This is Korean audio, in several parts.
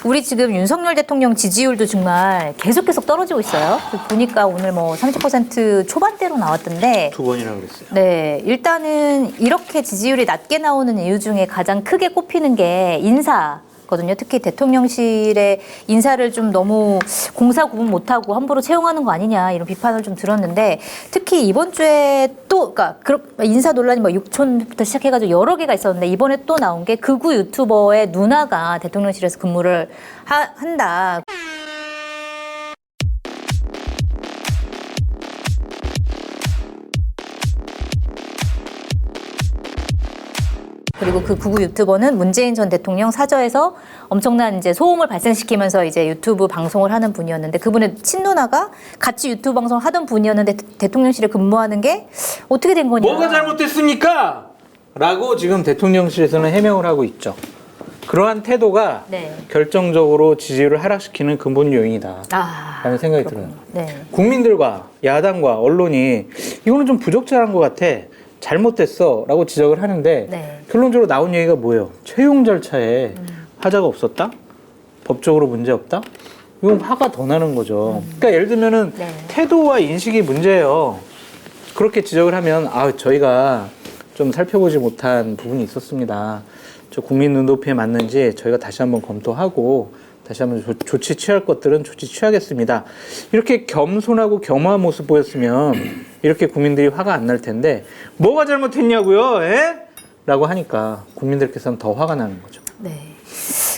우리 지금 윤석열 대통령 지지율도 정말 계속 떨어지고 있어요. 보니까 오늘 뭐 30% 초반대로 나왔던데. 두 번이나 그랬어요. 네, 일단은 이렇게 지지율이 낮게 나오는 이유 중에 가장 크게 꼽히는 게 인사거든요. 특히 대통령실의 인사를 좀 너무 공사 구분 못하고 함부로 채용하는 거 아니냐 이런 비판을 좀 들었는데, 특히 이번 주에 또 그러니까 인사 논란이 뭐 육촌부터 시작해가지고 여러 개가 있었는데, 이번에 또 나온 게 극우 유튜버의 누나가 대통령실에서 근무를 한다. 그리고 그 극우 유튜버는 문재인 전 대통령 사저에서 엄청난 이제 소음을 발생시키면서 이제 유튜브 방송을 하는 분이었는데, 그분의 친누나가 같이 유튜브 방송을 하던 분이었는데 대통령실에 근무하는 게 어떻게 된 거냐. 뭐가 잘못됐습니까? 라고 지금 대통령실에서는 해명을 하고 있죠. 그러한 태도가 네. 결정적으로 지지율을 하락시키는 근본 요인이다 라는 생각이 들어요. 네. 국민들과 야당과 언론이 이거는 좀 부적절한 것 같아, 잘못됐어 라고 지적을 하는데, 네. 결론적으로 나온 얘기가 뭐예요? 채용 절차에 하자가 없었다? 법적으로 문제 없다? 이건 화가 더 나는 거죠. 그러니까 예를 들면은 네. 태도와 인식이 문제예요. 그렇게 지적을 하면 저희가 좀 살펴보지 못한 부분이 있었습니다. 저 국민 눈높이에 맞는지 저희가 다시 한번 검토하고 다시 한번 조치 취할 것들은 조치 취하겠습니다. 이렇게 겸손하고 겸허한 모습 보였으면 이렇게 국민들이 화가 안 날 텐데, 뭐가 잘못했냐고요? 에? 라고 하니까 국민들께서는 더 화가 나는 거죠. 네.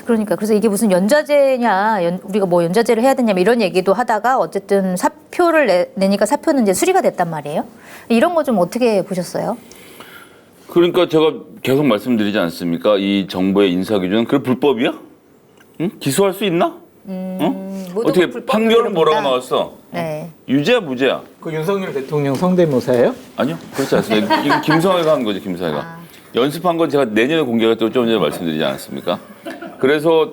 그러니까 그래서 이게 무슨 연좌제냐, 우리가 뭐 연좌제를 해야 되냐 이런 얘기도 하다가 어쨌든 사표를 내니까 사표는 이제 수리가 됐단 말이에요. 이런 거 좀 어떻게 보셨어요? 그러니까 제가 계속 말씀드리지 않습니까? 이 정부의 인사 기준은 그게 불법이야? 응? 기소할 수 있나? 응? 어떻게 판결은 뭐라고 나왔어? 네. 유죄야 무죄야? 그 윤석열 대통령 성대모사예요? 아니요, 그렇지 않습니다. 이건 김성애가 한 거죠, 김성애가. 연습한 건 제가 내년에 공개가 또 좀 전에 말씀드리지 않았습니까? 그래서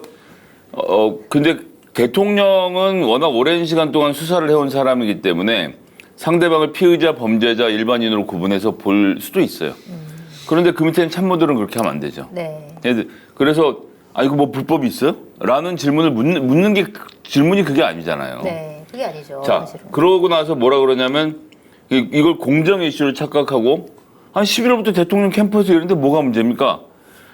근데 대통령은 워낙 오랜 시간 동안 수사를 해온 사람이기 때문에 상대방을 피의자, 범죄자, 일반인으로 구분해서 볼 수도 있어요. 그런데 그 밑에는 참모들은 그렇게 하면 안 되죠. 네. 그래서 이거 뭐 불법이 있어요? 라는 질문을 묻는 게 질문이 그게 아니잖아요. 네. 그게 아니죠. 자, 사실은. 그러고 나서 뭐라 그러냐면 이걸 공정 이슈를 착각하고 한 11월부터 대통령 캠프에서 이러는데 뭐가 문제입니까?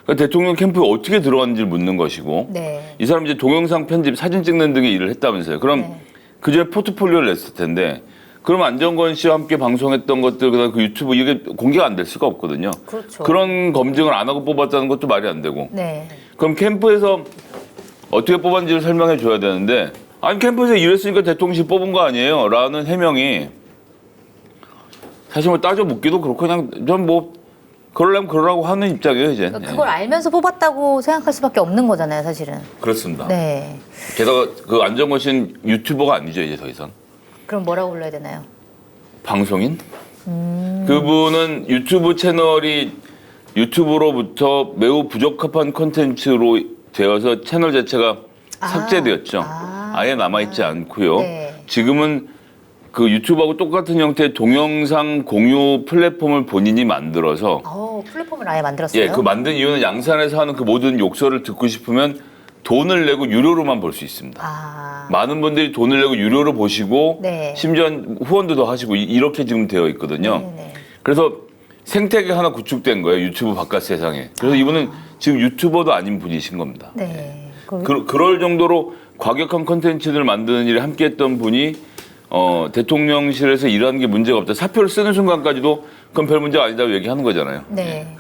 그러니까 대통령 캠프에 어떻게 들어갔는지를 묻는 것이고, 네. 이 사람 이제 동영상 편집, 사진 찍는 등의 일을 했다면서요. 그럼 네. 그전에 포트폴리오를 냈을 텐데, 그럼 안정권 씨와 함께 방송했던 것들, 그다음 그 유튜브 이게 공개가 안 될 수가 없거든요. 그렇죠. 그런 검증을 안 하고 뽑았다는 것도 말이 안 되고. 네. 그럼 캠프에서 어떻게 뽑았는지를 설명해 줘야 되는데, 아니 캠프에서 이랬으니까 대통령실 뽑은 거 아니에요? 라는 해명이 사실 뭐 따져 묻기도 그렇고, 그냥 전 뭐 그러려면 그러라고 하는 입장이에요 이제. 그러니까 그걸 알면서 뽑았다고 생각할 수밖에 없는 거잖아요, 사실은. 그렇습니다. 네. 게다가 그 안정권 씨는 유튜버가 아니죠 이제 더 이상. 그럼 뭐라고 불러야 되나요? 방송인? 그분은 유튜브 채널이 유튜브로부터 매우 부적합한 콘텐츠로 되어서 채널 자체가 삭제되었죠. 아예 남아있지 않고요. 네. 지금은 그 유튜브하고 똑같은 형태의 동영상 공유 플랫폼을 본인이 만들어서, 플랫폼을 아예 만들었어요? 예, 그 만든 이유는 양산에서 하는 그 모든 욕설을 듣고 싶으면 돈을 내고 유료로만 볼 수 있습니다. 많은 분들이 돈을 내고 유료로 보시고, 네. 심지어 후원도 더 하시고 이렇게 지금 되어 있거든요. 네. 그래서 생태계 하나 구축된 거예요, 유튜브 바깥 세상에. 그래서 이분은 지금 유튜버도 아닌 분이신 겁니다. 네. 그럴 정도로 과격한 콘텐츠를 만드는 일에 함께했던 분이 대통령실에서 일하는 게 문제가 없다. 사표를 쓰는 순간까지도 그건 별 문제가 아니다고 얘기하는 거잖아요. 네.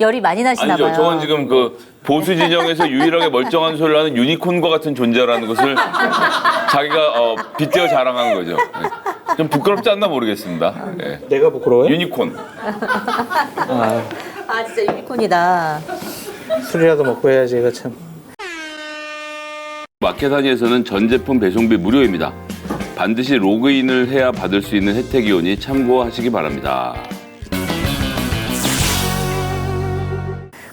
열이 많이 나시나 아니죠. 봐요. 저건 지금 그 보수 진영에서 유일하게 멀쩡한 소리를 하는 유니콘과 같은 존재라는 것을 자기가 빗대어 자랑한 거죠. 네. 좀 부끄럽지 않나 모르겠습니다. 네. 내가 부끄러워요? 유니콘. 진짜 유니콘이다. 술이라도 먹고 해야지 이거 참. 마켓 한의에서는 전 제품 배송비 무료입니다. 반드시 로그인을 해야 받을 수 있는 혜택이 오니 참고하시기 바랍니다.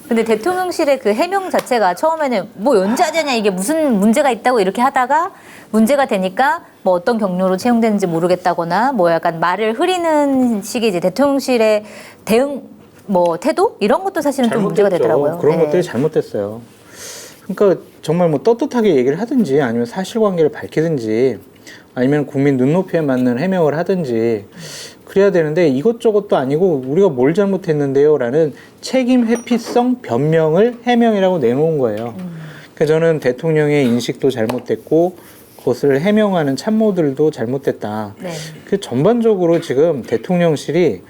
근데 대통령실의 그 해명 자체가 처음에는 뭐 연좌제냐 이게 무슨 문제가 있다고 이렇게 하다가 문제가 되니까 뭐 어떤 경로로 채용되는지 모르겠다거나 뭐 약간 말을 흐리는 식의 이제 대통령실의 대응 뭐 태도 이런 것도 사실은 좀 문제가 되더라고요. 그런 네. 것들이 잘못됐어요. 그러니까 정말 뭐 떳떳하게 얘기를 하든지 아니면 사실관계를 밝히든지 아니면 국민 눈높이에 맞는 해명을 하든지 그래야 되는데 이것저것도 아니고 우리가 뭘 잘못했는데요 라는 책임 회피성 변명을 해명이라고 내놓은 거예요. 그러니까 저는 대통령의 인식도 잘못됐고 그것을 해명하는 참모들도 잘못됐다. 네. 그 전반적으로 지금 대통령실이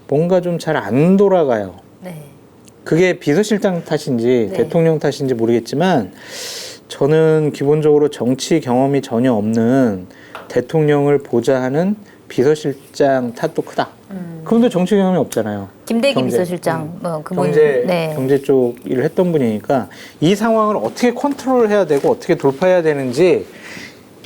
뭔가 좀 잘 안 돌아가요. 네. 그게 비서실장 탓인지 네. 대통령 탓인지 모르겠지만 저는 기본적으로 정치 경험이 전혀 없는 대통령을 보좌하는 비서실장 탓도 크다. 그분도 정치 경험이 없잖아요. 김대기 경제. 비서실장 그분 경제 쪽 일을 했던 분이니까 이 상황을 어떻게 컨트롤해야 되고 어떻게 돌파해야 되는지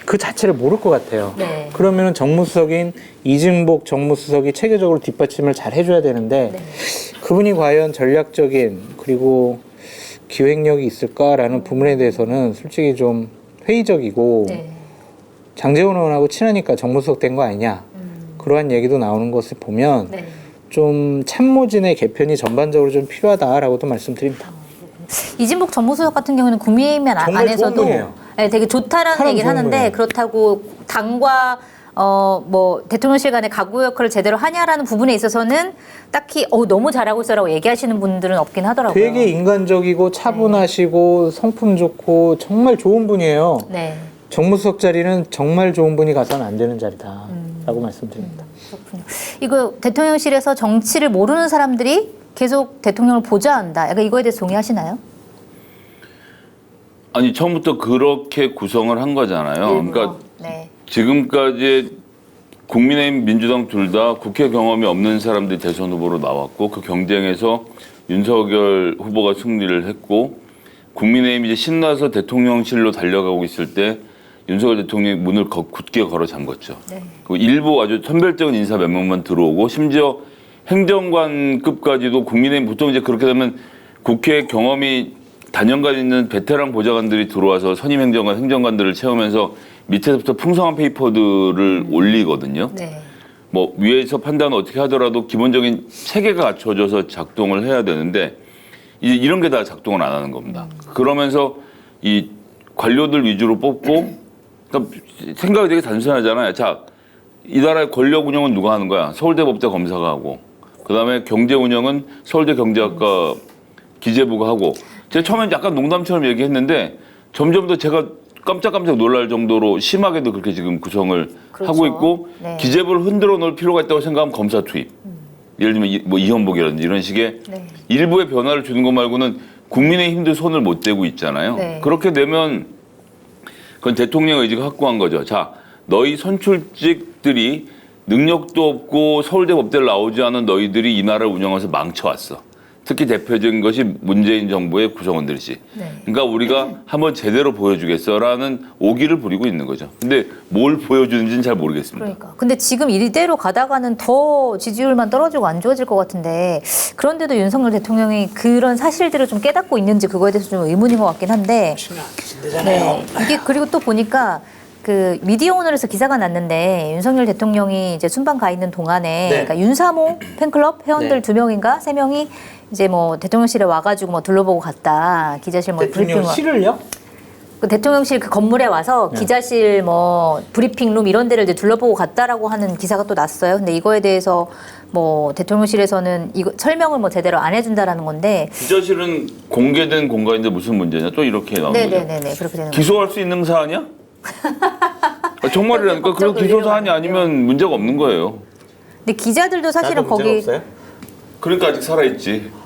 그 자체를 모를 것 같아요. 네. 그러면은 정무수석인 이진복 정무수석이 체계적으로 뒷받침을 잘 해줘야 되는데 네. 그분이 과연 전략적인 그리고 기획력이 있을까라는 부분에 대해서는 솔직히 좀 회의적이고 네. 장제원 의원하고 친하니까 정무수석 된 거 아니냐 그러한 얘기도 나오는 것을 보면 네. 좀 참모진의 개편이 전반적으로 좀 필요하다라고도 말씀드립니다. 이진복 정무수석 같은 경우는 국민의힘 정말 안에서도 좋은 분이에요. 네, 되게 좋다라는 사람 얘기를 좋은 하는데 분이에요. 그렇다고 당과 뭐 대통령실 간의 가구 역할을 제대로 하냐라는 부분에 있어서는 딱히 너무 잘하고 있어라고 얘기하시는 분들은 없긴 하더라고요. 되게 인간적이고 차분하시고 성품 좋고 정말 좋은 분이에요. 네. 정무수석 자리는 정말 좋은 분이 가서는 안 되는 자리다라고 말씀드립니다. 그렇군요. 이거 대통령실에서 정치를 모르는 사람들이 계속 대통령을 보좌한다. 약간 이거에 대해서 동의하시나요? 아니 처음부터 그렇게 구성을 한 거잖아요. 일부러. 그러니까 네. 지금까지 국민의힘 민주당 둘 다 국회 경험이 없는 사람들이 대선 후보로 나왔고 그 경쟁에서 윤석열 후보가 승리를 했고 국민의힘이 이제 신나서 대통령실로 달려가고 있을 때 윤석열 대통령이 문을 굳게 걸어 잠궜죠. 네. 그 일부 아주 선별적인 인사 몇 명만 들어오고 심지어 행정관급까지도 국민의힘 보통 이제 그렇게 되면 국회 경험이 단연간 있는 베테랑 보좌관들이 들어와서 선임 행정관, 행정관들을 채우면서 밑에서부터 풍성한 페이퍼들을 올리거든요. 네. 뭐 위에서 판단을 어떻게 하더라도 기본적인 체계가 갖춰져서 작동을 해야 되는데 이제 이런 게 다 작동을 안 하는 겁니다. 그러면서 이 관료들 위주로 뽑고 그러니까 생각이 되게 단순하잖아요. 자, 이 나라의 권력 운영은 누가 하는 거야? 서울대 법대 검사가 하고 그다음에 경제 운영은 서울대 경제학과 기재부가 하고 제가 처음엔 약간 농담처럼 얘기했는데 점점 더 제가 깜짝깜짝 놀랄 정도로 심하게도 그렇게 지금 구성을 그렇죠. 하고 있고 네. 기재부를 흔들어 놓을 필요가 있다고 생각하면 검사 투입. 예를 들면 뭐 이현복이라든지 이런 식의 네. 일부의 변화를 주는 것 말고는 국민의힘도 손을 못 대고 있잖아요. 네. 그렇게 되면 그건 대통령 의지가 확고한 거죠. 자, 너희 선출직들이 능력도 없고 서울대 법대를 나오지 않은 너희들이 이 나라를 운영해서 망쳐왔어. 특히 대표적인 것이 문재인 정부의 구성원들이지. 네. 그러니까 우리가 한번 제대로 보여주겠어라는 오기를 부리고 있는 거죠. 근데 뭘 보여주는지는 잘 모르겠습니다. 그러니까. 근데 지금 이대로 가다가는 더 지지율만 떨어지고 안 좋아질 것 같은데 그런데도 윤석열 대통령이 그런 사실들을 좀 깨닫고 있는지 그거에 대해서 좀 의문인 것 같긴 한데. 네. 이게 그리고 또 보니까 그 미디어 오늘에서 기사가 났는데 윤석열 대통령이 이제 순방 가 있는 동안에 그러니까 윤사모 팬클럽 회원들 2명인가 3명이 이제 뭐 대통령실에 와가지고 뭐 둘러보고 갔다 기자실 뭐 브리핑 대통령실을요? 그 대통령실 그 건물에 와서 기자실 뭐 브리핑룸 이런 데를 이제 둘러보고 갔다라고 하는 기사가 또 났어요. 근데 이거에 대해서 뭐 대통령실에서는 이거 설명을 뭐 제대로 안 해준다라는 건데. 기자실은 공개된 공간인데 무슨 문제냐? 또 이렇게 나오는 거죠. 네네네네 그렇게 되는 거죠. 기소할 수 있는 사안이야? 정말이라니까. 그런 기소 사안이 아니면 문제가 없는 거예요. 근데 기자들도 사실은 거기. 없어요? 그러니까 아직 살아있지.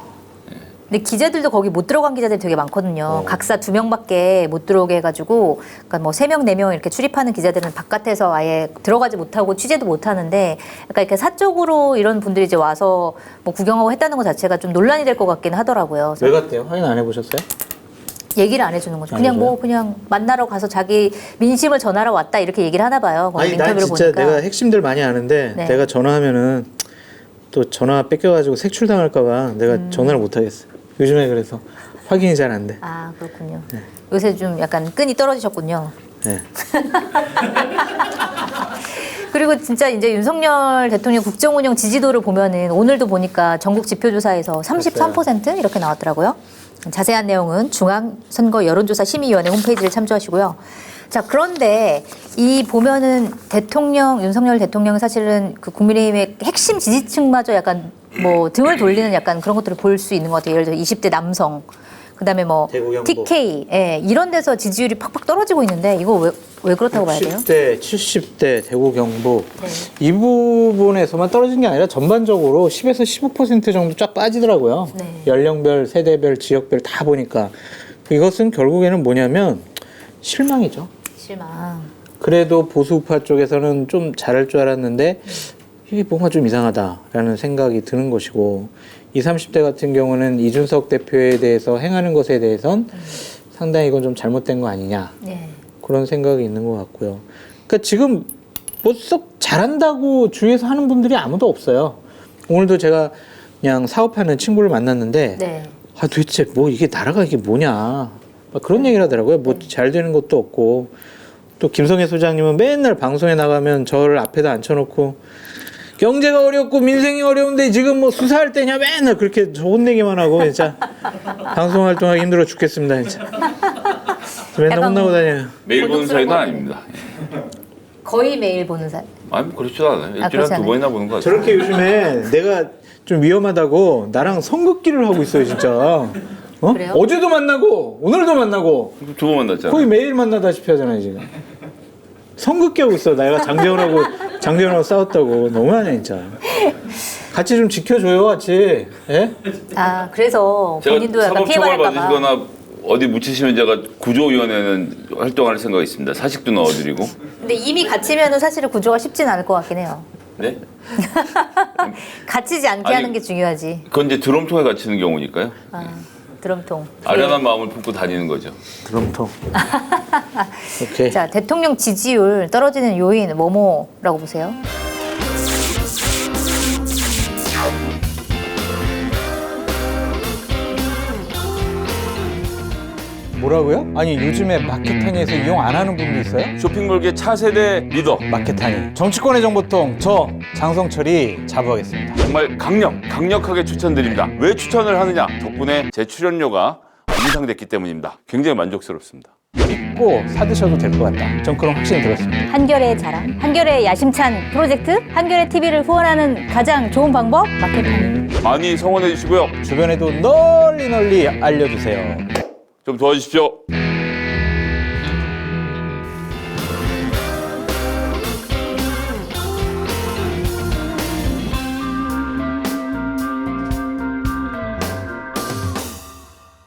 근데 기자들도 거기 못 들어간 기자들이 되게 많거든요. 각사 2명밖에 못 들어오게 해가지고, 그러니까 뭐 3명, 4명 이렇게 출입하는 기자들은 바깥에서 아예 들어가지 못하고 취재도 못 하는데, 약간 이렇게 사적으로 이런 분들이 이제 와서 뭐 구경하고 했다는 것 자체가 좀 논란이 될 것 같긴 하더라고요. 왜 갔대요? 확인 안 해보셨어요? 얘기를 안 해주는 거죠. 안 그냥 해줘요? 뭐 그냥 만나러 가서 자기 민심을 전하러 왔다 이렇게 얘기를 하나 봐요. 거기 아니 난 인터뷰를 진짜 보니까. 내가 핵심들 많이 아는데 네. 내가 전화하면은 또 전화 뺏겨가지고 색출당할까봐 내가 전화를 못 하겠어. 요즘에 그래서 확인이 잘 안 돼. 아 그렇군요. 요새 좀 약간 끈이 떨어지셨군요. 네. 그리고 진짜 이제 윤석열 대통령 국정운영 지지도를 보면은 오늘도 보니까 전국 지표조사에서 33% 이렇게 나왔더라고요. 자세한 내용은 중앙선거 여론조사 심의위원회 홈페이지를 참조하시고요. 자, 그런데 이 보면은 윤석열 대통령 사실은 그 국민의힘의 핵심 지지층마저 약간 뭐 등을 돌리는 약간 그런 것들을 볼 수 있는 것 같아요. 예를 들어 20대 남성, 그다음에 뭐 대구 경북. TK, 예, 이런 데서 지지율이 팍팍 떨어지고 있는데 이거 왜 그렇다고 봐야 돼요? 60대, 70대, 대구 경북 네. 이 부분에서만 떨어진 게 아니라 전반적으로 10에서 15% 정도 쫙 빠지더라고요. 네. 연령별, 세대별, 지역별 다 보니까 이것은 결국에는 뭐냐면 실망이죠. 실망. 그래도 보수우파 쪽에서는 좀 잘할 줄 알았는데 이게 뭔가 좀 이상하다라는 생각이 드는 것이고 20, 30대 같은 경우는 이준석 대표에 대해서 행하는 것에 대해선 상당히 이건 좀 잘못된 거 아니냐 네. 그런 생각이 있는 것 같고요. 그러니까 지금 뭐 썩 잘한다고 주위에서 하는 분들이 아무도 없어요. 오늘도 제가 그냥 사업하는 친구를 만났는데 네. 아 도대체 뭐 이게 나라가 이게 뭐냐 막 그런 얘기를 하더라고요. 뭐 잘 되는 것도 없고 또 김성애 소장님은 맨날 방송에 나가면 저를 앞에다 앉혀놓고 경제가 어렵고 민생이 어려운데 지금 뭐 수사할 때냐 맨날 그렇게 저 혼내기만 하고 진짜 방송 활동하기 힘들어 죽겠습니다 진짜. 맨날 약간 혼나고 다녀요. 매일 보는 사이는 아닙니다. 거의 매일 보는 사람. 아니 뭐 그렇지도 않아요. 일주일에 그렇지 한 두 않아요? 번이나 보는 것 같아요. 저렇게 요즘에 내가 좀 위험하다고 나랑 선긋기를 하고 있어요 진짜. 어? 그래요? 어제도 만나고 오늘도 만나고 두 번 만났잖아요. 거의 매일 만나다시피 하잖아요 지금. 선긋기 하고 있어. 내가 장재훈하고 싸웠다고. 너무하네 진짜. 같이 좀 지켜줘요 같이. 예? 아, 그래서 본인도 제가 약간 사법처벌 피해갈까 봐. 받으시거나 어디 묻히시면 제가 구조위원회는 활동할 생각이 있습니다. 사식도 넣어드리고. 근데 이미 갇히면은 사실은 구조가 쉽진 않을 것 같긴 해요. 네? 갇히지 않게 아니, 하는 게 중요하지. 그건 이제 드럼통에 갇히는 경우니까요. 아, 드럼통. 아련한 마음을 품고 다니는 거죠. 드럼통. 오케이. 자, 대통령 지지율 떨어지는 요인 뭐뭐라고 보세요? 뭐라고요? 아니 요즘에 마켓타니에서 이용 안 하는 분도 있어요? 쇼핑몰계 차세대 리더. 마켓타니. 정치권의 정보통 저 장성철이 자부하겠습니다. 정말 강력하게 추천드립니다. 왜 추천을 하느냐? 덕분에 제 출연료가 인상됐기 때문입니다. 굉장히 만족스럽습니다. 믿고 사드셔도 될 것 같다. 전 그런 확신이 들었습니다. 한결의 자랑, 한결의 야심찬 프로젝트, 한결의 TV를 후원하는 가장 좋은 방법 마켓타니. 많이 성원해 주시고요. 주변에도 널리 알려주세요. 좀 도와주십시오.